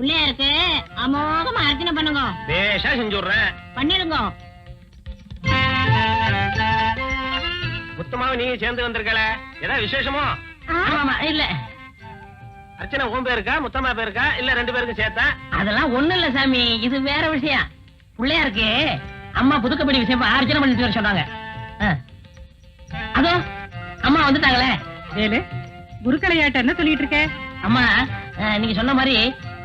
பிள்ளையாருக்கு அமோகமா அர்ச்சனை பண்ணுங்க. பேஷா செஞ்சுடுறேன். பண்ணிருங்க. முத்தமாவும் நீங்க சேர்ந்து வந்திருக்கல, ஏதாவது விசேஷமோ? இல்ல. அர்ச்சனை உன் பேருக்கா முத்தம்மா பேருக்கா இல்ல ரெண்டு பேருக்கும் சேர்த்தா? அதெல்லாம் ஒண்ணு இல்ல சாமி, இது வேற விஷயம். பிள்ளையாருக்கு அம்மா புதுக்கப்படி விஷயம் அர்ச்சனை பண்ணிட்டு வர சொன்னாங்க. அதோ அம்மா வந்துட்டாங்களே. ஏழு குருக்களையாட்ட என்ன சொல்லிட்டு இருக்க? அம்மா நீங்க சொன்ன மாதிரி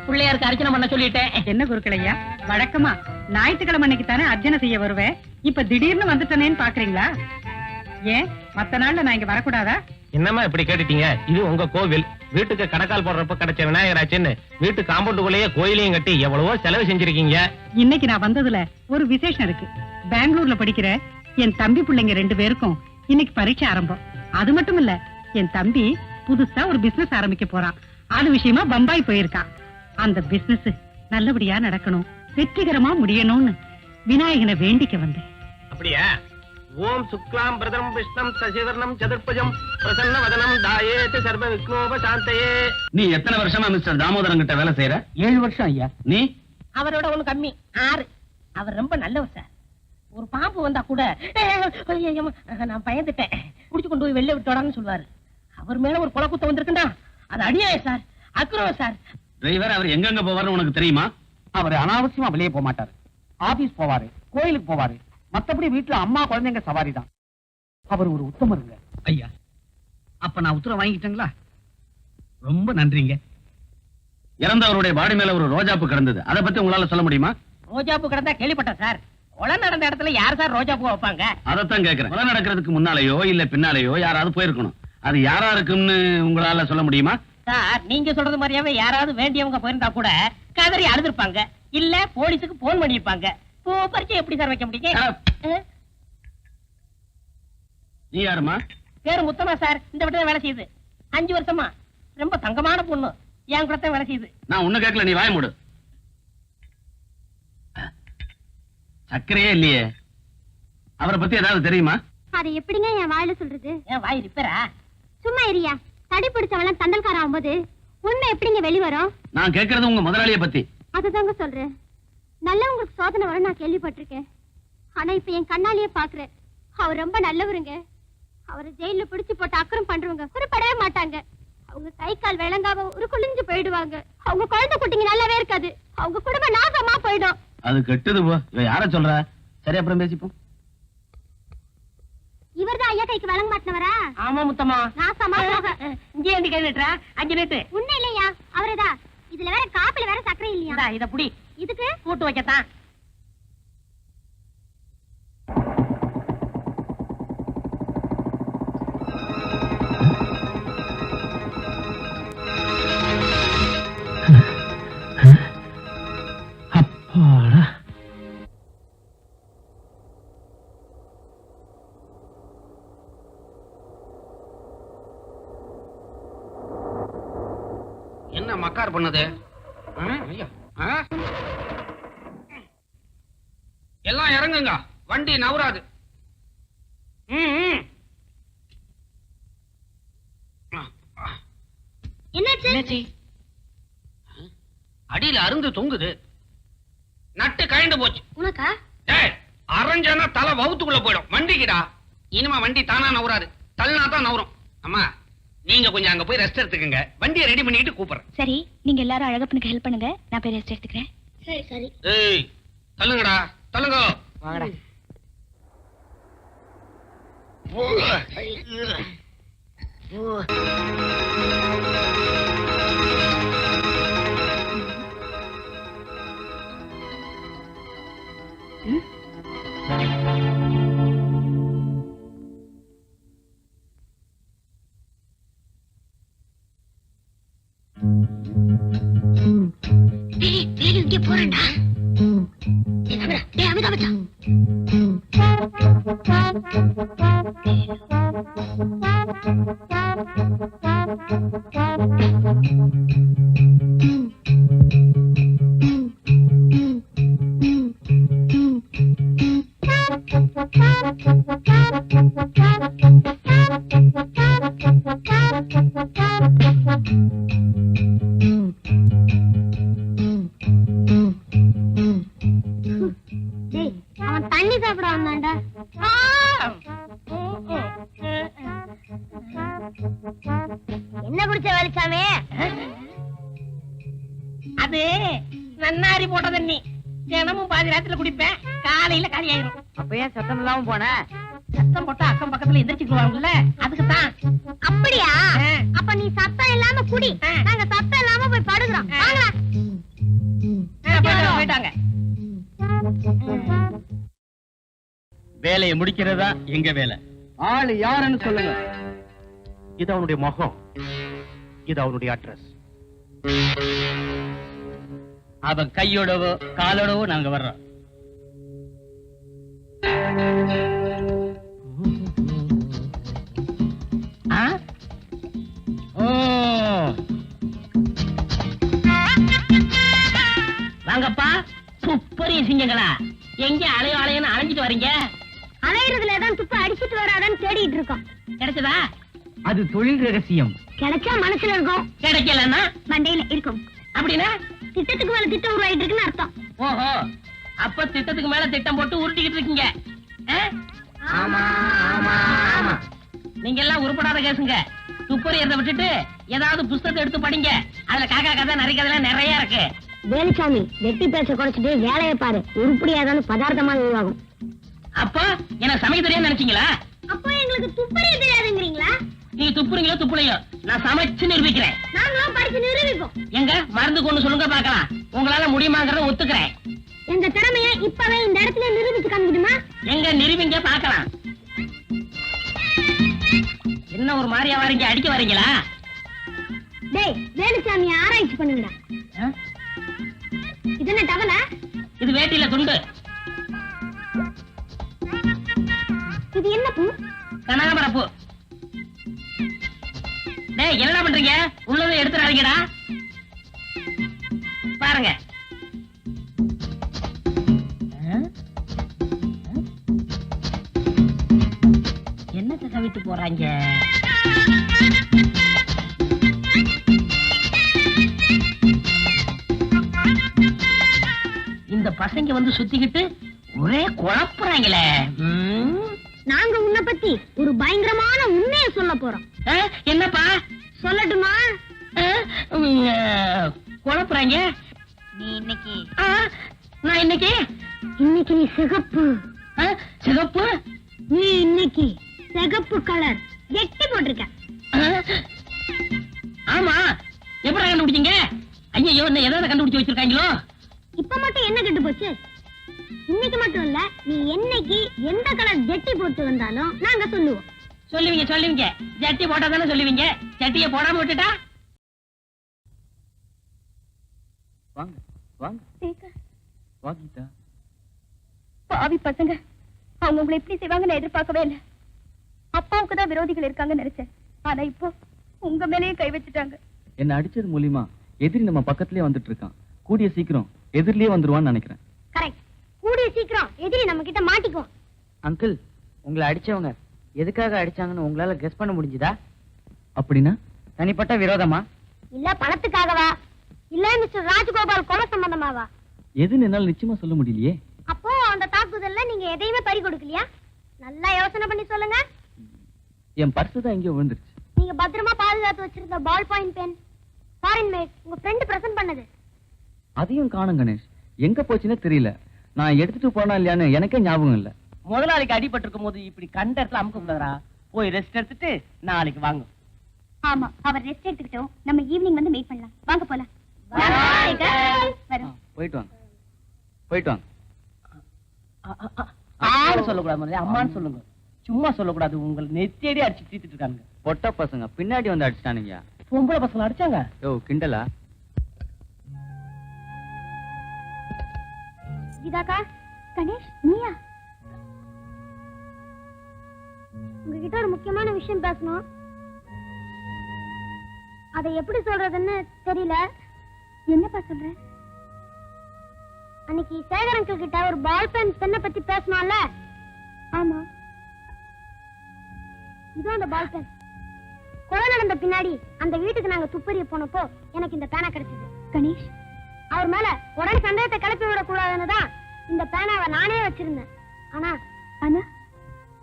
பிள்ளையாருக்கு அர்ச்சனை பண்ண சொல்லிட்டேன். என்ன குருக்களையா, வழக்கமா ஞாயிற்றுக்கிழமை அன்னைக்கு தானே அர்ச்சனை செய்ய வருவேன், இப்ப திடீர்னு வந்துட்டனேன்னு பாக்குறீங்களா? ஏன் மத்த நாள்ல நான் இங்க வரக்கூடாதா? என்னம்மா இப்படி கேட்டுட்டீங்க? இது உங்க கோவில். வீட்டுக்கு கடக்கால் போடுறப்ப கிடைச்ச விநாயகராச்சுன்னு வீட்டு காம்பவுண்டுக்குள்ளேயே கோயிலையும் கட்டி எவ்வளவோ செலவு செஞ்சிருக்கீங்க. இன்னைக்கு நான் வந்ததுல ஒரு விசேஷம் இருக்கு. பெங்களூர்ல படிக்கிற என் தம்பி பிள்ளைங்க 2 பேருக்கும் இன்னைக்கு பரீட்சை ஆரம்பம். அது மட்டும் இல்ல, என் தம்பி புதுசா ஒரு பிசினஸ் ஆரம்பிக்க போறான். அது விஷயமா பம்பாய் போயிருக்கான். அந்த பிசினஸ் நல்லபடியா நடக்கணும், வெற்றிகரமா முடியணும்னு விநாயகனை வேண்டிக்க வந்தேன். அப்படியா? ஓம் சுக்லாம் பிரதம் விஷ்ணம் சசிவர்ணம் சதுர்புஜம் பிரசன்ன வதனம் தாயேதி சர்வ விக்னோப சாந்தயே. நீ எத்தனை வருஷமா மிஸ்டர் தாமோதரன் கிட்ட வேலை செய்யற? 7 வருஷம் ஐயா. நீ? அவரோட ஒண்ணு கம்மி, 6. அவர் ரொம்ப நல்லவர் சார். ஒரு பாம்பு வந்தா கூட நான் பயந்துட்டேன், குடிச்சு கொண்டு போய் வெளில விட்டோடான்னு சொல்லுவாரு. அவர் மேல ஒரு குலக்குத்தம் வந்திருக்குண்டா, அது அடியாய சார், அக்ரோம் சார். டிரைவர் அவர் எங்கெங்க போவாருன்னு உனக்கு தெரியுமா? அவர் அனாவசியமா வெளியே போக மாட்டாரு. ஆபீஸ் போவாரு, கோயிலுக்கு போவாரு. மத்தபடி வீட்டுல அம்மா குழந்தைங்க சவாரி தான். அவர் ஒரு உத்தமருங்க. ஐயா, அப்ப நான் உத்தரவு வாங்கிட்டேங்களா? ரொம்ப நன்றிங்க. இறந்தவருடைய பாடி மேல ஒரு ரோஜாப்பு கிடந்தது, அதை பத்தி உங்களால சொல்ல முடியுமா? ரோஜாப்பூ கிடந்தா கேள்விப்பட்டேன் சார். கொலை நடந்த இடத்துல யார் சார் ரோஜாப்பூ வைப்பாங்க? அதைத்தான் கேட்கிறேன். கொலை நடக்கிறதுக்கு முன்னாலேயோ இல்ல பின்னாலேயோ யாராவது போயிருக்கணும். அது யாரா இருக்குன்னு உங்களால சொல்ல முடியுமா? சார், நீங்க சொல்றது மாதிரியாவே யாராவது வேண்டியவங்க போயிருந்தா கூட கதறி அழுதுருப்பாங்க, இல்ல போலீஸுக்கு போன் பண்ணிருப்பாங்க. பரிச்சை எப்படி சார் வைக்க முடியும்? நீ யாருமா? பேரு முத்தமா சார். இந்த வீட்டுல வேலை செய்யுது. 5 வருஷமா. ரொம்ப தங்கமான பொண்ணு. என் கூட வேலை செய்யுது. நான் உன்ன கேட்கல, நீ வாய மூடு. சக்கரையே இல்லையே. அவரை பத்தி ஏதாவது தெரியுமா? அதை எப்படிங்க என் வாயில சொல்றது? என் வாய் ரிப்பேரா? சும்மா இரியா. தடி பிடிச்சவெல்லாம் தண்டல்கார ஆகும்போது உண்மை எப்படிங்க வெளிவரும்? நான் கேட்கறது உங்க முதலாளிய பத்தி. அதுதாங்க சொல்றேன். நல்லவங்களுக்கு சோதனை வர நான் கேள்விப்பட்டிருக்கேன். ஆனா இப்ப என் கண்ணாலேயே பாக்குறேன். அவர் ரொம்ப நல்லவருங்க. அவரை ஜெயில பிடிச்சு போட்டு அக்கறம் பண்றவங்க குறிப்படவே மாட்டாங்க. அவங்க கை கால் விளங்காம ஒரு குளிஞ்சு போயிடுவாங்க. அவங்க குழந்தை குட்டிங்க நல்லாவே இருக்காது. அவங்க குடும்பம் நாசமா போயிடும். அது கெட்டது போ. இவ யார சொல்ற? சரி, அப்புறம் பேசிப்போம். இவர்தான் ஐயா கைக்கு வழங்க மாட்டவரா? ஆமா முத்தமா. நாசமா இங்கே வந்து கை நீட்டுறா. 5 நீட்டு. உண்மை இல்லையா? அவரேதான். இதுல வேற காப்பில வேற சக்கரை இல்லையா? இத புடி. இதுக்கு கூட்டு வைக்கத்தான். அப்பாடா. என்ன மக்கார் பண்ணது? எல்லாம் இறங்குங்க, வண்டி நவராது. என்னாச்சு? அடியில அருந்து தொங்குது. நட்டு கழண்டு போச்சு. உனக்கா? அரைஞ்சானா தலை வவுத்துக்குள்ள போயிடும். வண்டிக்குடா. இனிமே வண்டி தானா நவராது, தள்ளினா தான் நவரும். அம்மா, நீங்க கொஞ்சம் அங்க போய் ரெஸ்ட் எடுத்துக்கங்க. வண்டியை ரெடி பண்ணிட்டு கூப்பிடுறேன். சரி, நீங்க எல்லாரும் அழகப்பனுக்கு ஹெல்ப் பண்ணுங்க. நான் போய் ரெஸ்ட் எடுத்துக்கிறேன். சரி சரி. ஏய், தள்ளுங்கடா, தள்ளுங்க. வாங்கடா. இங்கே போறேன்டா. அமிதாபச்சா குடிச்ச வேலுச்சாமி? அது நன்னாரி போட்ட தண்ணி. தினமும் பாதி ராத்திரில குடிப்பேன், காலையில காலி ஆயிரும். அப்ப ஏன் சத்தம் இல்லாம போன? சத்தம் போட்டா அக்கம் பக்கத்துல எந்திரிச்சுக்குவாங்கல்ல, அதுக்குதான். அப்படியா? அப்ப நீ சத்தம் இல்லாம குடி, நாங்க சத்தம் இல்லாம போய் படுக்கிறோம். வாங்க. போயிட்டாங்க. வேலையை முடிக்கிறதா எங்க வேலை. ஆளு யாருன்னு சொல்லுங்க. இது அவனுடைய முகம், இது அவனுடைய அட்ரஸ். அவன் கையோடவோ காலோடவோ நாங்க வர்றோம். வாங்கப்பா, துப்பறிய சிங்கங்களா, எங்க அலையும் அலைஞ்சிட்டு வரீங்க? அலையிறதுல தான் துப்பு அடிச்சிட்டு வராதான்னு தேடிட்டு இருக்கோம். கிடைச்சதா? அது தொழில் ரகசியம். கிடைச்சா மனசுல இருக்கும், கிடைக்கலன்னா மண்டையில இருக்கும். அப்படின்னா திட்டத்துக்கு மேல திட்டம் உருவாயிட்டு இருக்குன்னு அர்த்தம். ஓஹோ, அப்ப திட்டத்துக்கு மேல திட்டம் போட்டு உருட்டிக்கிட்டு இருக்கீங்க. ஆமா ஆமா ஆமா. நீங்க எல்லாம் உருப்படாத கேசுங்க. துப்பறியறத விட்டுட்டு ஏதாவது புஸ்தகத்தை எடுத்து படிங்க. அதுல காக்கா கதை நரி கதை நிறைய இருக்கு. வேலுச்சாமி, வெட்டி பேச்ச குறைச்சிட்டு வேலையை பாரு. உருப்படியாதான் பதார்த்தமா உருவாகும். அப்போ எனக்கு சமைக்க தெரியாதுன்னு நினைச்சீங்களா? அப்போ எங்களுக்கு துப்பறிய தெரியாதுங்கிறீங்களா? நீங்க துப்புறீங்களோ துப்புலையோ, நான் சமைச்சு நிரூபிக்கிறேன். நாங்களும் படிச்சு நிரூபிப்போம். எங்க மருந்து கொண்டு சொல்லுங்க பாக்கலாம். உங்களால முடியுமாங்கிறத ஒத்துக்கிறேன். எங்க திறமைய இப்பவே இந்த இடத்துல நிரூபிச்சு காமிக்கணுமா? எங்க நிரூபிங்க பாக்கலாம். என்ன ஒரு மாதிரியா வரீங்க, அடிக்க வரீங்களா? டேய், வேலுச்சாமிய ஆராய்ச்சி பண்ணுங்கடா. இது என்ன டவல? இது வேட்டியில துண்டு. இது என்ன பூ? கனகாமரப்பூ. டேய், என்ன பண்றீங்க? உள்ளதை எடுத்துறாதீங்கடா. பாருங்க. என்னத்தை கவிட்டு போறாங்க? இந்த பசங்க வந்து சுத்திக்கிட்டு ஒரே குழப்புறாங்களே. நாங்க உன்னை பத்தி ஒரு பயங்கரமான உண்மையை சொல்ல போறோம். என்னப்பா? சொல்லட்டுமா? குழப்புறாங்க. நீ இன்னைக்கு நான் இன்னைக்கு நீ சிகப்பு. சிகப்பு? நீ இன்னைக்கு சிகப்பு கலர் எட்டி போட்டிருக்க. ஆமா, எப்படி கண்டுபிடிச்சீங்க? ஐயோ, என்ன எதாவது கண்டுபிடிச்சு வச்சிருக்காங்களோ? இப்ப மட்டும் என்ன கெட்டு போச்சு? இன்னைக்கு மட்டும் இல்ல, நீ என்னைக்கு எந்த கலர் ஜெட்டி போட்டு வந்தாலும் நாங்க சொல்லுவோம். சொல்லுவீங்க. ஜட்டி போட்டா தானே சொல்லுவீங்க. ஜட்டிய போடாம விட்டுட்டா? வாங்க வாங்க வாங்கிட்டா. பாவி பசங்க, அவங்க உங்களை எப்படி செய்வாங்கன்னு எதிர்பார்க்கவே இல்லை. அப்பாவுக்கு தான் விரோதிகள் இருக்காங்கன்னு நினைச்சேன். ஆனா இப்போ உங்க மேலேயே கை வச்சுட்டாங்க. என்ன அடிச்சது மூலியமா எதிரி நம்ம பக்கத்திலே வந்துட்டு இருக்கான். கூடிய சீக்கிரம் எதிரிலேயே வந்துருவான்னு நினைக்கிறேன். கரெக்ட். கூடிய சீக்கிரம் எதிரி நம்ம கிட்ட மாட்டிக்குவோம். அங்கிள், உங்களை அடிச்சவங்க எதுக்காக அடிச்சாங்கன்னு உங்களால கெஸ் பண்ண முடிஞ்சுதா? அப்படின்னா தனிப்பட்ட விரோதமா, இல்ல பணத்துக்காகவா, இல்ல மிஸ்டர் ராஜகோபால் கொலை சம்பந்தமாவா? எதுன்னு என்னால நிச்சயமா சொல்ல முடியலையே. அப்போ அந்த தாக்குதல்ல நீங்க எதையுமே பறி கொடுக்கலையா? நல்லா யோசனை பண்ணி சொல்லுங்க. என் பர்ஸ் தான் எங்கேயோ விழுந்துருச்சு. நீங்க பத்திரமா பாதுகாத்து வச்சிருந்த ball point pen, foreign made, உங்க ஃப்ரெண்ட் பிரசன்ட் பண்ணது. அதையும் காணும் கணேஷ். எங்க போச்சுன்னே தெரியல. நான் எடுத்துட்டு போனா இல்லையான்னு எனக்கே ஞாபகம் இல்ல. முதலாளிக்கு அடிபட்டு இருக்கும் போது இப்படி கண்ட இடத்துல அமுக்க கூடாதா? போய் ரெஸ்ட் எடுத்துட்டு நாளைக்கு வாங்க. ஆமா, அவர் ரெஸ்ட் எடுத்துக்கிட்டோம். நம்ம ஈவினிங் வந்து மீட் பண்ணலாம். வாங்க போலாம். போயிட்டு வாங்க, போயிட்டு வாங்க. ஆளு சொல்லக்கூடாது, முதல்ல அம்மான்னு சொல்லுங்க. சும்மா சொல்லக்கூடாது. உங்களை நெத்தியடி அடிச்சு தீத்துட்டு இருக்காங்க. பொட்ட பசங்க பின்னாடி வந்து அடிச்சிட்டானுங்க. பொம்பளை பசங்க அடிச்சாங்க. யோ கிண்டலா? கீதாக்கா, கணேஷ், நீயா? உங்ககிட்ட ஒரு முக்கியமான விஷயம் பேசணும். அதை எப்படி சொல்றதுன்னு தெரியல. என்னப்பா சொல்ற? அன்னைக்கு சேகர் அங்கிள் கிட்ட ஒரு பால் பென்னை பத்தி பேசணும்ல? ஆமா, இது அந்த பால் பென். கொலை நடந்த பின்னாடி அந்த வீட்டுக்கு நாங்க துப்பறிய போனப்போ எனக்கு இந்த பேனா கிடைச்சது. கணேஷ், அவர் மேல உடனே சந்தேகத்தை கிளப்பி விடக் கூடாதுன்னு தான் இந்த பேனாவை நானே வச்சிருந்தேன். ஆனா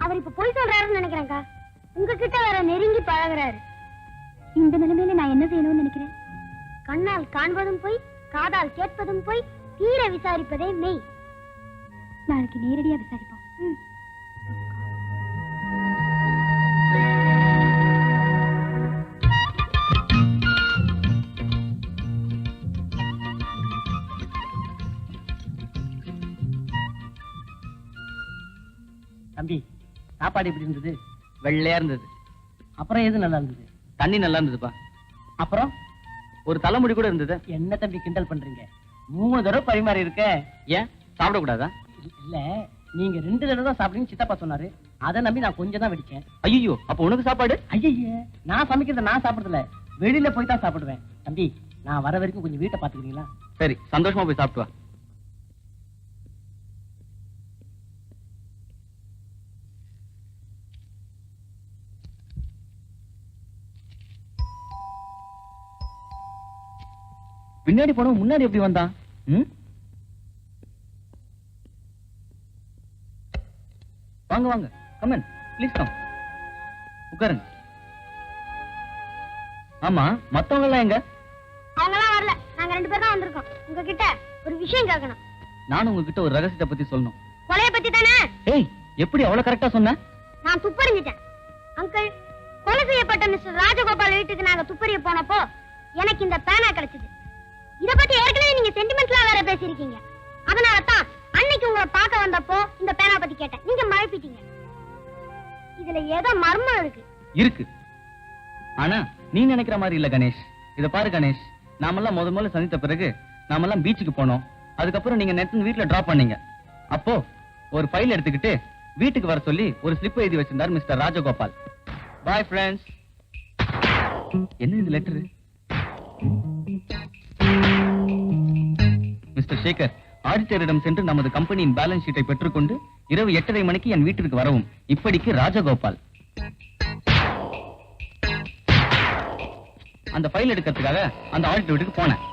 அவர் இப்ப பொய் சொல்றாருன்னு நினைக்கிறேன்க்கா. உங்ககிட்ட வேற நெருங்கி பழகுறாரு. இந்த நிலைமையில நான் என்ன செய்யணும்னு நினைக்கிறேன்? கண்ணால் காண்பதும் போய், காதால் கேட்பதும் போய், தீர விசாரிப்பதே மெய். நாளைக்கு நேரடியா விசாரிப்போம். தம்பி, சாப்பாடு எப்படி இருந்தது? வெள்ளையா இருந்தது. அப்புறம் எது நல்லா இருந்தது? தண்ணி நல்லா இருந்ததுப்பா. அப்புறம் ஒரு தலைமுடி கூட இருந்தது. என்ன தம்பி கிண்டல் பண்றீங்க? 3 தடவை பரிமாறி இருக்க. ஏன் சாப்பிடக்கூடாதா? இல்ல, நீங்க 2 தடவை தான் சாப்பிடுங்க சித்தப்பா சொன்னாரு. அதை நம்பி நான் கொஞ்சம் தான் வெடிச்சேன். ஐயோ, அப்ப உனக்கு சாப்பாடு? ஐயே, நான் சமைக்கிறத நான் சாப்பிடுறதில்ல, வெளியில போய் தான் சாப்பிடுவேன். தம்பி, நான் வர வரைக்கும் கொஞ்சம் வீட்டை பாத்துக்கிறீங்களா? சரி, சந்தோஷமா போய் சாப்பிட்டு வா. பின்னாடி போனவன் முன்னாடி எப்படி வந்தான்? வாங்க வாங்க, கமன் ப்ளீஸ் கம், உட்காருங்க. ஆமா, மத்தவங்க எல்லாம் எங்க? அவங்கலாம் வரல, நாங்க 2 பேர் தான் வந்திருக்கோம். உங்ககிட்ட ஒரு விஷயம் கேட்கணும். நானும் உங்ககிட்ட ஒரு ரகசியத்தை பத்தி சொல்லணும். கொலைய பத்தி தானே? ஏய், எப்படி அவ்வளவு கரெக்டா சொன்ன? நான் துப்பறிஞ்சிட்டேன். அங்கிள், கொலை செய்யப்பட்ட மிஸ்டர் ராஜகோபால் வீட்டுக்கு நாங்க துப்பறிய போனப்போ எனக்கு இந்த பேனா கிடைச்சது. இத பத்தி ஏற்கனவே நீங்க சென்டிமெண்ட்லா வேற பேசிருக்கீங்க. அதனால தான் அன்னைக்கு உங்களை பார்க்க வந்தப்போ இந்த பேனா பத்தி கேட்டேன். நீங்க மறைப்பிட்டீங்க. இதுல ஏதோ மர்மம் இருக்கு. இருக்கு, ஆனா நீ நினைக்கிற மாதிரி இல்ல கணேஷ். இத பாரு கணேஷ், நாமெல்லாம் முதல்ல சந்தித்த பிறகு நாமெல்லாம் பீச்சுக்கு போனோம். அதுக்கப்புறம் நீங்க நேத்து வீட்டுல டிராப் பண்ணீங்க. அப்போ ஒரு ஃபைல் எடுத்துக்கிட்டு வீட்டுக்கு வர சொல்லி ஒரு ஸ்லிப் எழுதி வச்சிருந்தார் மிஸ்டர் ராஜகோபால். Bye friends. என்ன இந்த லெட்டர்? மிஸ்டர் சேகர், ஆடிட்டரிடம் சென்று நமது கம்பெனியின் பேலன்ஸ் ஷீட்டை பெற்றுக்கொண்டு இரவு 8:30 மணிக்கு என் வீட்டிற்கு வரவும். இப்படிக்கு ராஜகோபால். அந்த ஃபைல் எடுக்கிறதுக்காக அந்த ஆடிட்டர் வீட்டுக்கு போனேன்.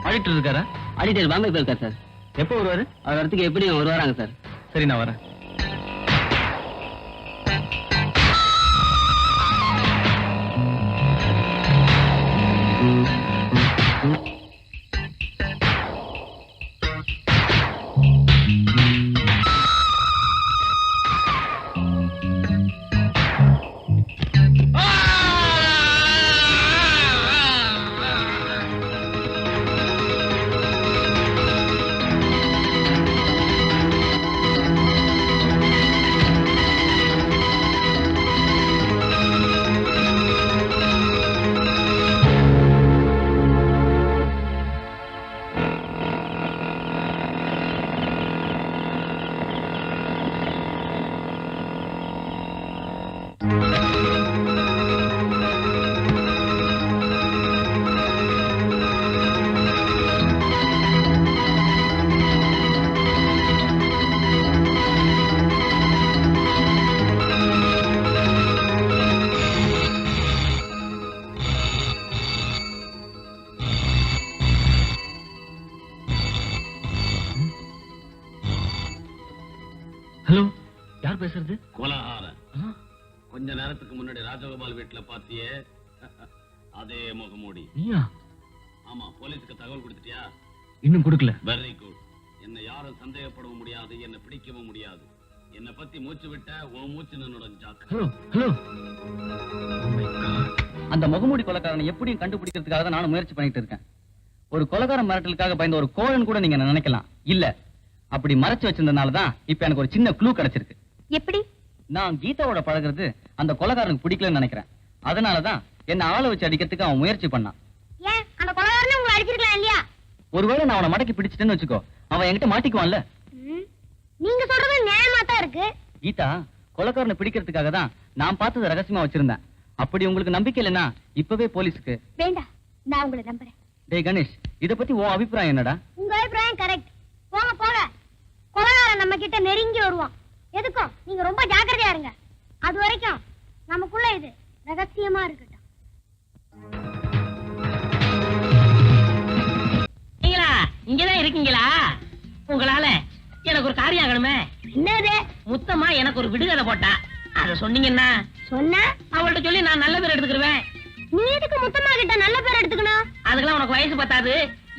ஆடிட்டர் இருக்காரா? ஆடிட்டர் பாம்பே போயிருக்கார் சார். எப்போ வருவாரு? அவர் இடத்துக்கு எப்படி வருவாராங்க சார். சரி, நான் வரேன். ஹலோ, யார் பேசுறது? கோலாகாரம். கொஞ்ச நேரத்துக்கு முன்னாடி ராஜகோபால் வீட்டுல பாத்தியே, அதே முகமூடி. நீயா? ஆமா, போலீஸுக்கு தகவல் கொடுத்துட்டியா? இன்னும் கொடுக்கல. Very good. என்ன யாரும் சந்தேகப்படவும் முடியாது, என்ன பிடிக்கவும் முடியாது. என்ன பத்தி மூச்சு விட்ட உன் மூச்சு நின்னுட ஜாக்கு. Hello hello. அந்த முகமூடி கொலைக்காரனை எப்படியும் கண்டுபிடிக்கிறதுக்காக தான் நானும் முயற்சி பண்ணிட்டு இருக்கேன். ஒரு கொலைக்காரன் மிரட்டலுக்காக பயந்த ஒரு கோழன் கூட நீங்க நினைக்கலாம். இல்ல, அப்படி மறைச்சு வச்சிருந்தனால தான் இப்ப எனக்கு ஒரு சின்ன க்ளூ கிடைச்சிருக்கு. எப்படி? நான் கீதாவோட பழகுறது அந்த கொலைகாரனுக்கு பிடிக்கலன்னு நினைக்கிறேன். அதனாலதான் என்ன ஆளை வச்சு அடிக்கிறதுக்கு அவன் முயற்சி பண்ணான். ஏன் அந்த கொலைகாரனை உங்களை அடிச்சிருக்கலாம் இல்லையா? ஒருவேளை நான் அவனை மடக்கி பிடிச்சிட்டேன்னு வச்சுக்கோ, அவன் என்கிட்ட மாட்டிக்குவான்ல. நீங்க சொல்றது நியாயமா தான் இருக்கு. கீதா கொலைகாரனை பிடிக்கிறதுக்காக தான் நான் பார்த்ததை ரகசியமா வச்சிருந்தேன். அப்படி உங்களுக்கு நம்பிக்கை இல்லைன்னா இப்பவே போலீஸுக்கு. வேண்டாம், நான் உங்களை நம்புறேன். டேய் கணேஷ், இத பத்தி உன் அபிப்பிராயம் என்னடா? உங்க அபிப்பிராயம் கரெக்ட். போங்க போங்க, கொலைகாரன் நம்ம கிட்ட நெருங்கி வருவான். எதுக்கும் நீங்க ரொம்ப ஜாக்கிரதையா இருங்க. அது வரைக்கும் நமக்குள்ள இது ரகசியமா இருக்கட்டும். இங்கதான் இருக்கீங்களா? உங்களால எனக்கு ஒரு காரியம் ஆகணுமே. என்னது? முத்தமா எனக்கு ஒரு விடுகதை போட்டா, அத சொன்னீங்கன்னா சொன்ன அவள்கிட்ட சொல்லி நான் நல்ல பேர் எடுத்துக்கிருவேன். நீ எதுக்கு முத்தம்மா கிட்ட நல்ல பேர் எடுத்துக்கணும்? அதுக்கெல்லாம் உனக்கு வயசு பத்தாது.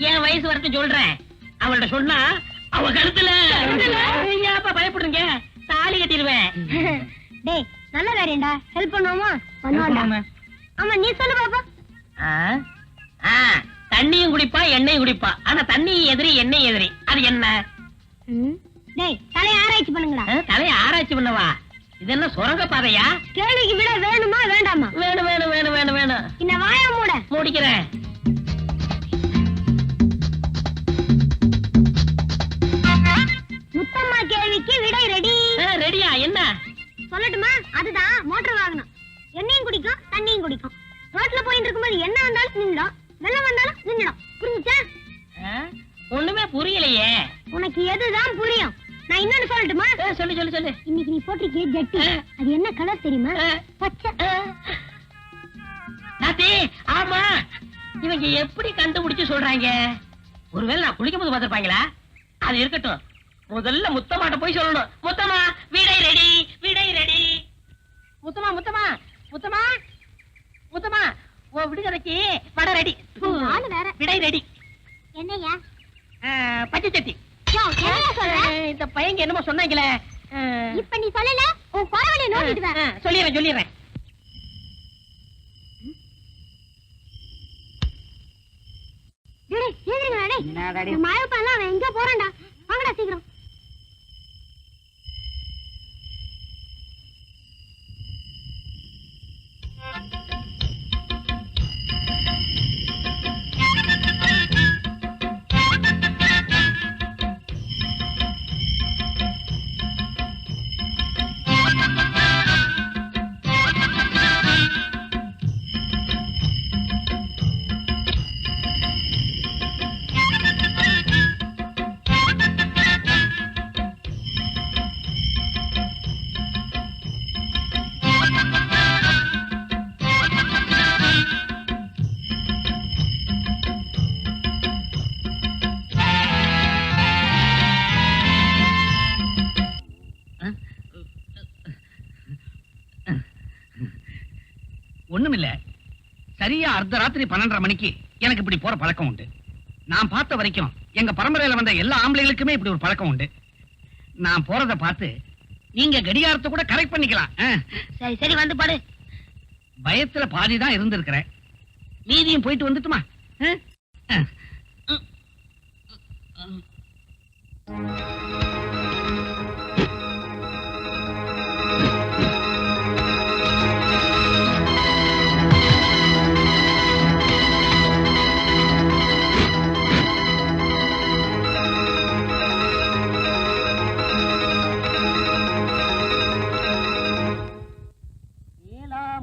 என் வயசு வரட்டும் சொல்றேன். அவள்கிட்ட சொன்னா அவ கருத்துல ஏப்பா பயப்படுறீங்க? தாலி கட்டிடுவேன். டேய் நல்ல வேறேண்டா, ஹெல்ப் பண்ணுவோமா? பண்ணுவாடா. ஆமா நீ சொல்லு பாப்பா. தண்ணியும் குடிப்பா எண்ணெயும் குடிப்பா. ஆனா தண்ணி எதிரி எண்ணெய் எதிரி. அது என்ன? டேய் தலைய ஆராய்ச்சி பண்ணுங்கடா. தலையை ஆராய்ச்சி பண்ணவா? இது என்ன சுரங்க பாதையா? கேள்விக்கு விட வேணுமா வேண்டாமா? வேணும் வேணும் வேணும் வேணும் வேணும். இந்த வாயை மூட. மூடிக்கிறேன். முத்தம்மா கேள்விக்கு விடை ரெடி. ரெடியா? என்ன சொல்லட்டுமா? அதுதான் மோட்டார் வாகனம். எண்ணெயும் குடிக்கும் தண்ணியும் குடிக்கும். ரோட்ல போயிட்டு இருக்கும்போது என்ன வந்தாலும் நின்னுடும், வெள்ளம் வந்தாலும் நின்னுடும். புரிஞ்சுச்சா? ஒண்ணுமே புரியலையே. உனக்கு எதுதான் புரியும்? நான் இன்னொன்னு சொல்லட்டுமா? சொல்லு சொல்லு சொல்லு. இன்னைக்கு நீ போட்டிருக்கே ஜட்டி, அது என்ன கலர் தெரியுமா? பச்சை. நாத்தி, ஆமா. இவங்க எப்படி கண்டுபிடிச்சு சொல்றாங்க? ஒருவேளை நான் குளிக்கும் போது பார்த்திருப்பாங்களா? அது இருக்கட்டும். முதல்ல முத்தமாட்ட போய் சொல்லணும். முத்தமா விடை ரெடி, விடை ரெடி. முத்தமா முத்தமா முத்தமா முத்தமா, ஓ விடுகதைக்கு வட ரெடி. ஆளு வேற. விடை ரெடி. என்னையா? பச்சை சட்டி. இந்த பையங்க என்னமோ சொன்னாங்களே. இப்ப நீ சொல்லல, உன் குறவளை நோண்டிடுவேன். சொல்லிடுறேன் சொல்லிடுறேன். மழைப்பெல்லாம் அவன் எங்க போறான்டா? வாங்கடா சீக்கிரம். ஒண்ணுமில்ல, சரியா அர்த்தராத்திரி 12:30 மணிக்கு எனக்கு இப்படி போற பழக்கம் உண்டு. நான் பார்த்த வரைக்கும் எங்க பரம்பரையில வந்த எல்லா ஆம்பளைகளுக்குமே இப்படி ஒரு பழக்கம் உண்டு. நான் போறத பார்த்து நீங்க கடிகாரத்தை கூட கரெக்ட் பண்ணிக்கலாம். சரி சரி வந்து பாடு. பயத்துல பாதிதான் இருந்திருக்கிறேன், மீதியும் போயிட்டு வந்துட்டுமா?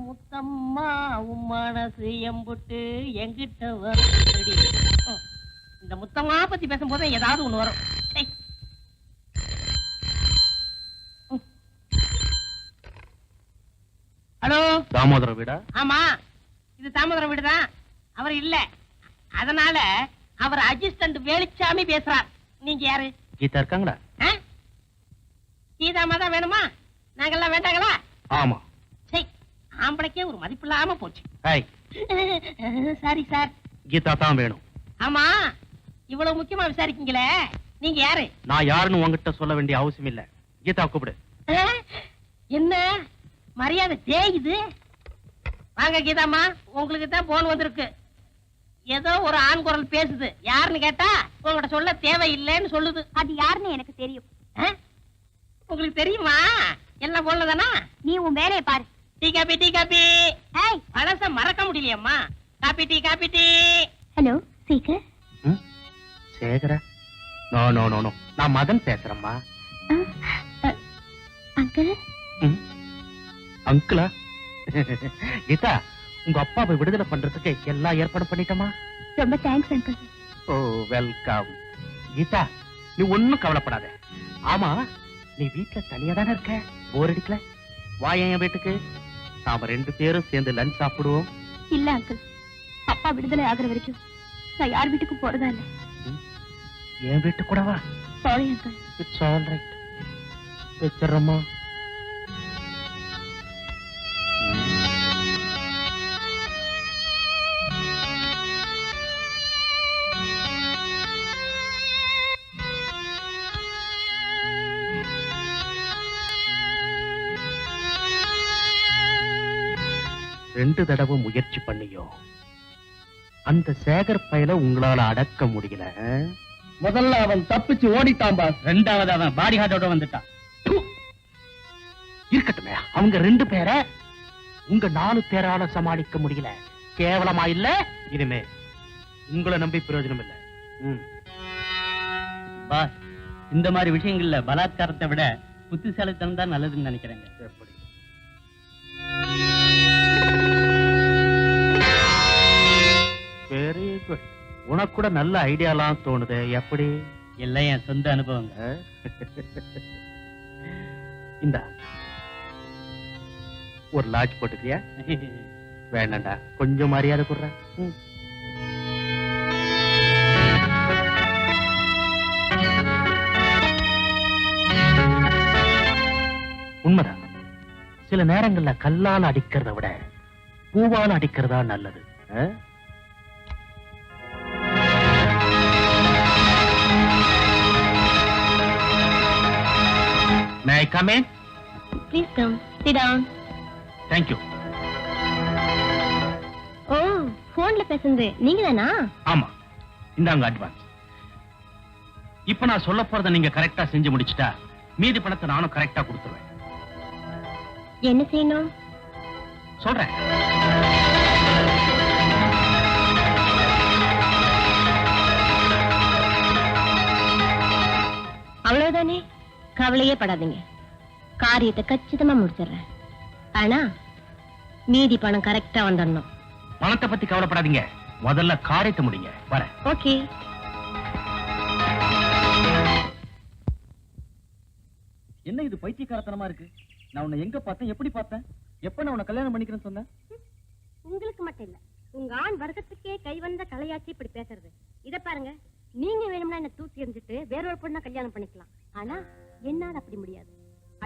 முத்தம்மா உன் மனசு எம்புட்டு எங்கிட்ட வருடி. இந்த முத்தம்மா பத்தி பேசும்போது ஏதாவது ஒண்ணு வரும். ஹலோ, தாமோதர வீடா? ஆமா, இது தாமோதரம் வீடுதான். அவர் இல்ல, அதனால அவர் அசிஸ்டன்ட் வேலுச்சாமி பேசுறார். நீங்க யாரு? கீதா இருக்காங்களா? கீதாமா தான் வேணுமா? நாங்கெல்லாம் வேண்டாங்களா? ஆமா. சரி, ஆம்பளைக்கே ஒரு மதிப்பு இல்லாம போச்சு. Sorry sir. கீதா தான் வேணும். ஆமா, இவ்வளவு முக்கியமா விசாரிக்கீங்களே, நீங்க யாரு? நான் யாருன்னு உங்ககிட்ட சொல்ல வேண்டிய அவசியம் இல்ல. கீதா கூப்பிடு. என்ன மரியாதை தேயுது? வாங்க கீதாமா, உங்களுக்கு தான் போன் வந்திருக்கு. ஏதோ ஒரு ஆண் குரல் பேசுது. யாருன்னு கேட்டா உங்ககிட்ட சொல்ல தேவையில்லைன்னு சொல்லுது. அது யாருன்னு எனக்கு தெரியும். உங்களுக்கு தெரியுமா? எல்லாம் போனதானா? நீ உன் வேலையை பாரு. Tea coffee tea coffee. பழச மறக்க முடியலையம்மா. Coffee tea coffee tea. Hello Shekhar. சேகரா? நோ நோ நோ நோ, நான் மதன் பேசுறேம்மா. அங்கிள். அங்கிளா? கீதா, உங்க அப்பாவை விடுதலை பண்றதுக்கு எல்லா ஏற்பாடும் பண்ணிட்டோமா? ரொம்ப thanks uncle. Oh welcome. Geetha, நீ ஒண்ணும் கவலைப்படாத. ஆமா, நீ வீட்டுல தனியா தானே இருக்க? போர் அடிக்கல? வா என் வீட்டுக்கு, நாம 2 பேரும் சேர்ந்து லஞ்ச் சாப்பிடுவோம். இல்ல அங்கிள், அப்பா விடுதலை ஆகுற வரைக்கும் நான் யார் வீட்டுக்கு போறதா இல்ல. என் வீட்டு கூட வா. Sorry uncle. It's all right. வச்சிடறோமா? 2 தடவை முயற்சி பண்ணியோ அந்த சேகர் பயல உங்களால அடக்க முடியல. முதல்ல அவன் தப்பிச்சு ஓடிட்டான் பாஸ். ரெண்டாவது அவன் பாடி ஹார்ட்டோட வந்துட்டான். இருக்கட்டுமே, அவங்க 2 பேரை உங்க 4 பேரால சமாளிக்க முடியல. கேவலமா இல்ல? இனிமே உங்களை நம்பி பிரயோஜனம் இல்ல. பாஸ், இந்த மாதிரி விஷயங்கள்ல பலாத்காரத்தை விட புத்திசாலித்தனம் தான் நல்லதுன்னு நினைக்கிறேங்க. எப்படி? Very good. உனக்கு கூட நல்ல ஐடியாலாம் தோணுது. எப்படி? எல்லாம் என் சொந்த அனுபவங்க. இந்த ஒரு லாட்ஜ் போட்டுக்கிறியா? வேண்டாண்டா, கொஞ்சம் மரியாதை கொடுற. உண்மைதான். சில நேரங்கள்ல கல்லால் அடிக்கிறத விட பூவால் அடிக்கிறதா நல்லது. May I come in? Please come. Sit down. Thank you. ஓ, போன்ல பேசுறது நீங்க தானா? ஆமா, இந்தாங்க அட்வான்ஸ். இப்ப நான் சொல்ல போறத நீங்க கரெக்டா செஞ்சு முடிச்சிட்டா மீதி பணத்தை நானும் கரெக்டா கொடுத்துருவேன். என்ன செய்யணும்? சொல்றேன். அவ்வளவுதானே, கவலையே படாதீங்க. காரியத்தை கச்சிதமா முடிச்சிடுறேன். ஆனா மீதி பணம் கரெக்டா வந்துடணும். பணத்தை பத்தி கவலைப்படாதீங்க, முதல்ல காரியத்தை முடிங்க. வரேன். ஓகே. என்ன இது பைத்தியக்காரத்தனமா இருக்கு? நான் உன்னை எங்க பார்த்தேன், எப்படி பார்த்தேன், எப்ப நான் உன்னை கல்யாணம் பண்ணிக்கிறேன்னு சொன்னேன்? உங்களுக்கு மட்டும் இல்ல, உங்க ஆண் வர்க்கத்துக்கே கை வந்த கலையாச்சி இப்படி பேசுறது. இத பாருங்க, நீங்க வேணும்னா என்ன தூக்கி எறிஞ்சிட்டு வேறொரு பொண்ணை கல்யாணம் பண்ணிக்கலாம். ஆனா என்னால அப்படி முடியாது.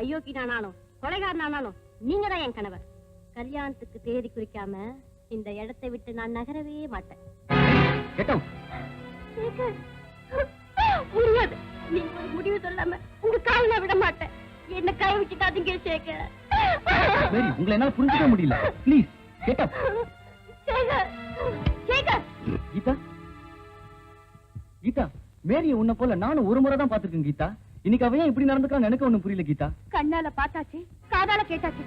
அயோக்கி நானாலும் கொலைகாரனானாலும் நீங்க தான் என் கணவர். கல்யாணத்துக்கு தேதி குறிக்காம இந்த இடத்தை விட்டு நான் நகரவே மாட்டேன். முடியாது. நீங்க ஒரு முடிவு சொல்லாம உங்க கால விட மாட்டேன். என்ன கை விட்டுட்டாதீங்க சேகர். உங்களை என்னால புரிஞ்சுக்க முடியல. Please get up. Shekhar, Shekhar. Geetha, Geetha, மேரிய உன்னை போல நானும் ஒரு முறை தான் பாத்துருக்கேன் கீதா. இன்னைக்கு அவன் இப்படி நடந்துக்கான்னு எனக்கு ஒண்ணும் புரியல கீதா. கண்ணால பார்த்தாச்சு, காதால கேட்டாச்சு.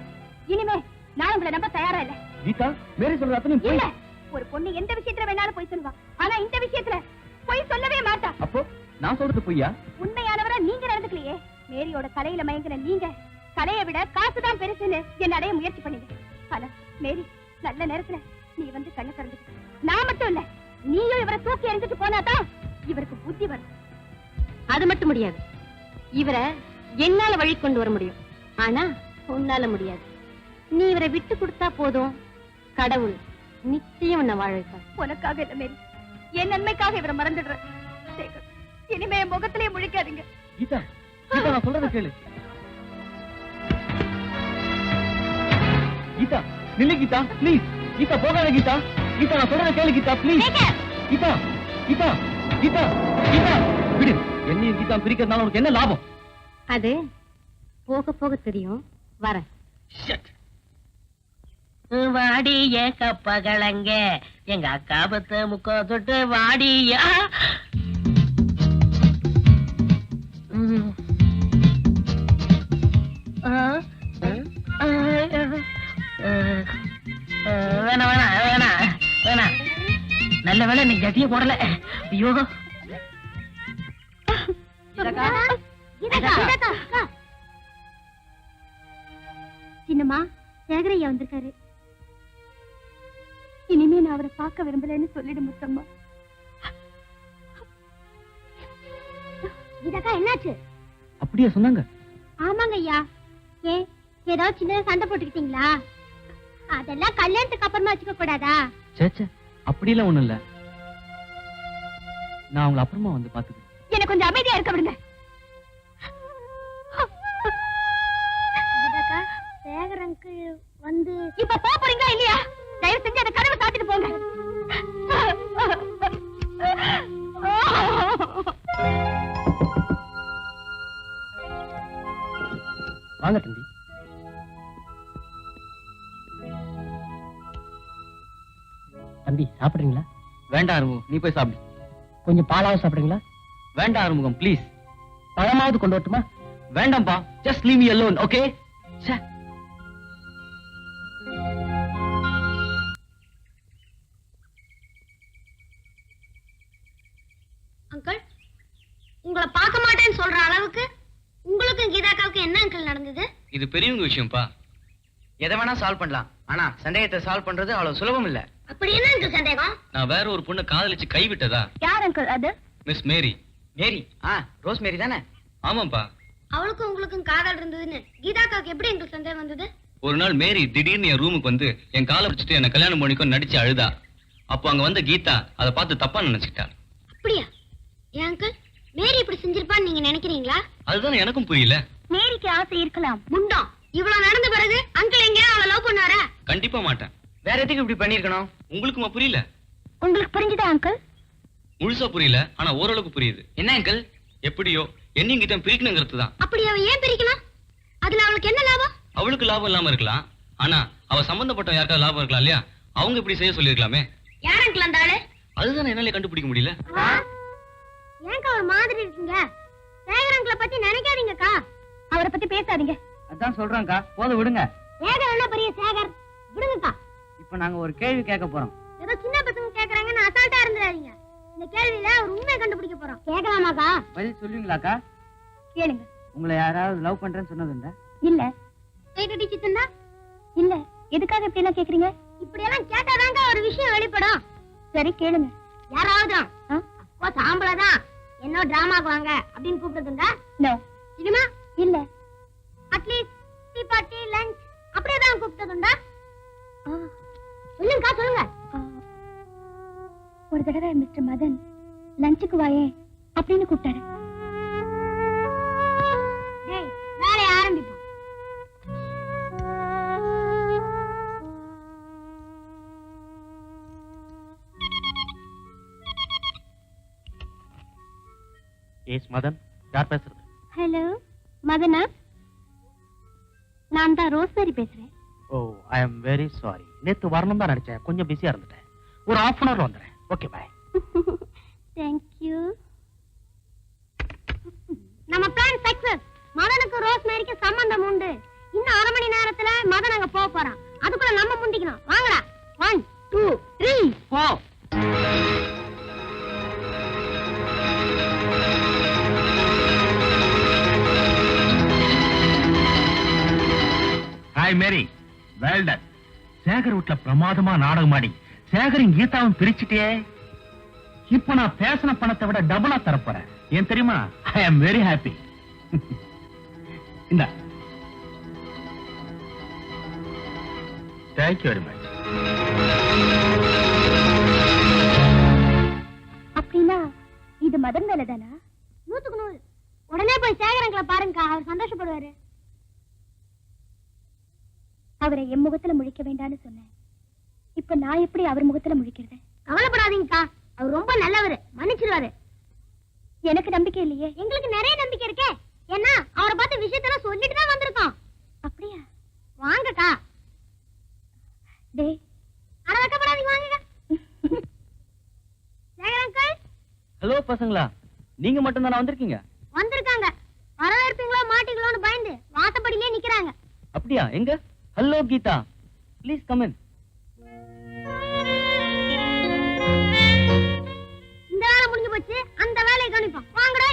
இனிமே நான் உங்களை நம்ப தயாரா இல்ல. கீதா, மேரி சொல்ற அத்தனை போய். இல்ல, ஒரு பொண்ணு எந்த விஷயத்துல வேணாலும் போய் சொல்லுவா. ஆனா இந்த விஷயத்துல போய் சொல்லவே மாட்டா. அப்போ நான் சொல்றது பொய்யா? உண்மையானவரா நீங்க நடந்துக்கலையே. மேரியோட கலையில மயங்கின நீங்க கலையை விட காசுதான் பெருசுன்னு என்ன அடைய முயற்சி பண்ணீங்க. ஆனா மேரி நல்ல நேரத்துல நீ வந்து கண்ணை திறந்துட்டு, நான் மட்டும் இல்ல நீயும் இவரை தூக்கி எறிஞ்சிட்டு போனாதான் இவருக்கு புத்தி வரும். அது மட்டும் முடியாது. இவரை என்னால வழி கொண்டு வர முடியும். ஆனா உன்னால முடியாது. நீ இவரை விட்டு கொடுத்தா போதும், கடவுள் நிச்சயம் உன்னை வாழ வைப்பார். உனக்காக இல்ல மேரி, என் நன்மைக்காக இவரை மறந்துடுற. இனிமே என் முகத்திலே முழிக்காதீங்க. கீதா, கீதா, நான் சொல்றத கேளு. கீதா, நில்லு கீதா, ப்ளீஸ். கீதா, போகாத கீதா. கீதா, நான் சொல்றத கேளு கீதா, ப்ளீஸ். கீதா, கீதா, கீதா, கீதா, விடு. என்னையும் கீதா பிரிக்கிறதுனால உனக்கு என்ன லாபம்? அது போக போக தெரியும். வரேன். வாடிய கப்பகலங்க எங்க அக்கா பத்து முக்கோ தொட்டு வாடியா. வேணாம் வேணாம் வேணாம் வேணாம். நல்ல வேலை நீ ஜட்டிய போடல. ஐயோ, சின்னம்மா, சேகரையா வந்திருக்காரு. இனிமே நான் அவரை பார்க்க விரும்பலன்னு சொல்லிடு முத்தம்மா. இதக்கா என்னாச்சு? அப்படியே சொன்னாங்க. ஆமாங்க ஐயா. ஏதாவது சின்ன சண்டை போட்டுக்கிட்டீங்களா? அதெல்லாம் கல்யாணத்துக்கு அப்புறமா வச்சுக்க கூடாதா? சேச்சே, அப்படியெல்லாம் ஒண்ணும் இல்ல. நான் அவங்களை அப்புறமா வந்து பாத்துக்கிறேன். என்ன கொஞ்சம் அமைதியா இருக்க விடுங்க. சேகர் அங்கிள் வந்து இப்ப போறீங்களா இல்லையா? தயவு செஞ்சு அந்த கதவை சாத்திட்டு போங்க. வாங்க தம்பி. சாப்பிடுறீங்களா? வேண்டாம் அறுமுகம், நீ போய் சாப்பிடு. கொஞ்சம் பாலாவது சாப்பிடுறீங்களா? வேண்டாம் அறுமுகம், ப்ளீஸ். பழமாவது கொண்டு வரட்டுமா? வேண்டாம்பா, just leave me alone, okay? Uncle, உங்களை பார்க்க மாட்டேன்னு சொல்ற அளவுக்கு உங்களுக்கும் கீதாக்காவுக்கு என்ன அங்கிள் நடந்தது? இது பெரியவங்க விஷயம்ப்பா. எதை வேணா சால்வ் பண்ணலாம், ஆனா சந்தேகத்தை சால்வ் பண்றது அவ்வளவு சுலபம் இல்ல. அப்படி என்ன அங்கிள் சந்தேகம்? நான் வேற ஒரு பொண்ணை காதலிச்சு கைவிட்டதா? யார் அங்கிள் அது? மிஸ் மேரி. மேரி? ரோஸ் மேரி தானே? ஆமாப்பா. அவளுக்கும் உங்களுக்கும் காதல் இருந்ததுன்னு கீதாக்காவுக்கு எப்படி அங்கிள் சந்தேகம் வந்தது? ஒரு நாள் மேரி திடீர்னு என் ரூமுக்கு வந்து என் காலை பிடிச்சிட்டு என்ன கல்யாணம் பண்ணிக்கோ நடிச்சு அழுதா. அப்போ அங்க வந்த கீதா அதை பார்த்து தப்பா நினைச்சுக்கிட்டா. அப்படியா? ஏன் அங்கிள், மேரி இப்படி செஞ்சிருப்பான்னு நீங்க நினைக்கிறீங்களா? அதுதான் எனக்கும் புரியல. மேரிக்கு ஆசை இருக்கலாம். முண்டம், இவ்வளவு நடந்த பிறகு அங்கிள் எங்கேயா அவளை லவ் பண்ணாரா? கண்டிப்பா மாட்டேன். வேற எதுக்கு இப்படி பண்ணிருக்கணும்? உங்களுக்குமா புரியல? உங்களுக்கு புரிஞ்சுதா அங்கிள்? முழுசா புரியல, ஆனா ஓரளவுக்கு புரியுது. என்ன அங்கிள்? எப்படியோ என்னையும் கிட்ட பிரிக்கணுங்கிறது தான். அப்படி அவ ஏன் பிரிக்கலாம்? அதுல அவளுக்கு என்ன லாபம்? அவளுக்கு லாபம் இல்லாம இருக்கலாம், ஆனா அவ சம்பந்தப்பட்ட யாருக்காவது லாபம் இருக்கலாம் இல்லையா? அவங்க இப்படி செய்ய சொல்லிருக்கலாமே. யார் அங்கிள் அந்த ஆளு? அதுதான் என்னால கண்டுபிடிக்க முடியல. ஏன்க்கா ஒரு மாதிரி இருக்கீங்க? சேகர் அங்கிளை பத்தி நினைக்காதீங்கக்கா. அவரை பத்தி பேசாதீங்க. அதான் சொல்றேன்க்கா, போதும் விடுங்க. சேகர் என்ன பெரிய சேகர்? விடுங்கக்கா. இப்ப நாங்க ஒரு கேள்வி கேட்க போறோம். ஏதோ சின்ன பசங்க கேக்குறாங்கன்னு அசால்ட்டா இருந்துடாதீங்க. இந்த கேள்வியில ஒரு உண்மையை கண்டுபிடிக்க போறோம். கேட்கலாமாக்கா? பதில் சொல்லுவீங்களாக்கா? கேளுங்க. உங்களை யாராவது லவ் பண்றேன்னு சொன்னதுண்டா? இல்ல. கைகட்டி சித்தந்தா? இல்ல. எதுக்காக இப்படி எல்லாம் கேக்குறீங்க? இப்படி எல்லாம் கேட்டாதாங்க ஒரு விஷயம் வெளிப்படும். சரி கேளுங்க. யாராவது அப்போ சாம்பளதான் என்ன டிராமாக்கு வாங்க அப்படின்னு கூப்பிட்டதுண்டா? நோ. இதுமா? இல்ல. அட்லீஸ்ட் டீ பார்ட்டி லஞ்ச் அப்படியே தான் கூப்பிட்டதுண்டா? சொல்லுங்கக்கா சொல்லுங்க. ஒரு தடவை மிஸ்டர் மதன் லஞ்சுக்கு வாயே அப்படின்னு கூப்பிட்டாரு. வேலையை ஆரம்பிப்போம். எஸ் மதன், யார் பேசுறது? ஹலோ மதனா, நான் தான் ரோஸ்மேரி பேசுறேன். ஓ, ஐ அம் வெரி சாரி. நேத்து வரணும் தான் நினைச்சேன், கொஞ்சம் பிஸியா இருந்துட்டேன். ஒரு half an hour வந்துடுறேன். Okay bye. தேங்க்யூ. நம்ம பிளான் சக்சஸ். மதனுக்கு ரோஸ்மேரிக்கு சம்பந்தம் உண்டு. இன்னும் 1/2 மணி நேரத்துல மதன் அங்க போக போறான். அதுக்குள்ள நம்ம முந்திக்கணும். வாங்கடா. 1 2 3 போ. ஹாய் மேரி, வெல் டன். சேகர் வீட்ல பிரமாதமா நாடகம் ஆடி சேகரின் கீதாவும் பிரிச்சுட்டே. இப்ப நான் பேசின பணத்தை விட டபுளா தரப்போறேன். ஏன் தெரியுமா? ஐ அம் வெரி ஹாப்பி. இந்த தேங்க்யூ வெரி மச். அப்படின்னா இது மதன் வேலை தானா? 100க்கு 100. உடனே போய் சேகரங்களை பாருங்க, அவர் சந்தோஷப்படுவாரு. அவரை என் முகத்துல முழிக்க வேண்டாம்னு சொன்னேன். இப்ப நான் எப்படி அவர் முகத்துல முழிக்கிறது? கவலைப்படாதீங்கக்கா, அவர் ரொம்ப நல்லவர், மன்னிச்சிருவாரு. எனக்கு நம்பிக்கை இல்லையே. எங்களுக்கு நிறைய நம்பிக்கை இருக்கே. ஏன்னா அவரை பார்த்து விஷயத்தெல்லாம் சொல்லிட்டு தான் வந்திருக்கோம். அப்படியா? வாங்கக்கா. டேய், அட வைக்கப்படாதீங்க, வாங்கக்கா. சேகர் அங்கிள். ஹலோ பசங்களா, நீங்க மட்டும் தானே வந்திருக்கீங்க? வந்திருக்காங்க. வரவேற்பீங்களோ மாட்டீங்களோன்னு பயந்து வாசப்படியிலே நிக்கிறாங்க. அப்படியா? எங்க? Hello Geetha, please come in. இந்த வேலை முடிஞ்சு போச்சு, அந்த வேலையை கவனிப்போம். வாங்கடா.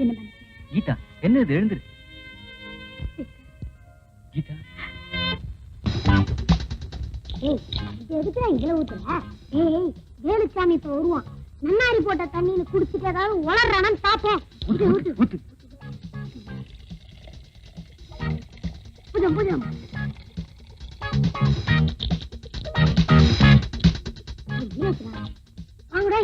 என்ன கீதா, என்ன இது? எழுந்துரு கீதா. ஏய், இது எதுக்குடா இதுல ஊத்துற? ஏய், வேலுச்சாமி இப்ப வருவான். நன்னாரி போட்ட தண்ணியில குடிச்சிட்டு ஏதாவது உளறானு பாப்போம். ஊத்து ஊத்து ஊத்து. புஜம் புஜம். வாங்கடா.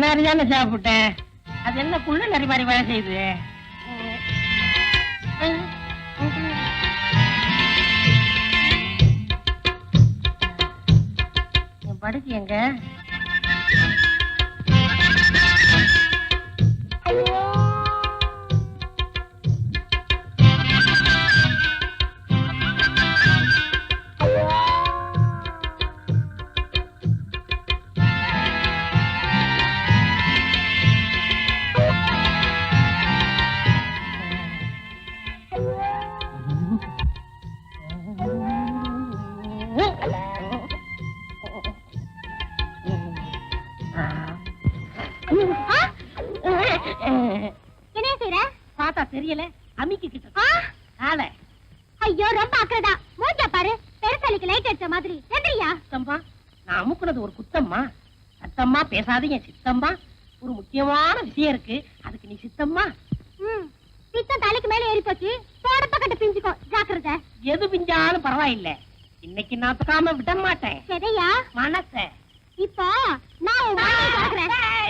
முன்னாடி தானே சாப்பிட்டேன். அது என்ன குள்ள நரி மாதிரி வேலை செய்யுது? என் படுக்கை எங்க? என்ன செய்யற? பார்த்தா தெரியல, அமிக்கி கிட்ட காலை. ஐயோ ரொம்ப அக்கறதா. மூஞ்ச பாரு, பெருசாலிக்கு லைட் அடிச்ச மாதிரி. எந்திரியா? சித்தம்மா, நான் அமுக்குனது ஒரு குத்தம்மா. சத்தம்மா பேசாதீங்க சித்தம்மா. ஒரு முக்கியமான விஷயம் இருக்கு, அதுக்கு நீ சித்தம்மா. பித்தம் தலைக்கு மேல ஏறி போச்சு. போடப்ப கட்ட பிஞ்சுக்கோ, ஜாக்கிரதை. எது பிஞ்சாலும் பரவாயில்ல, இன்னைக்கு நான் தொக்காம விட மாட்டேன். சரியா? மனச இப்போ நான் உன் வாயை திறக்கிறேன்.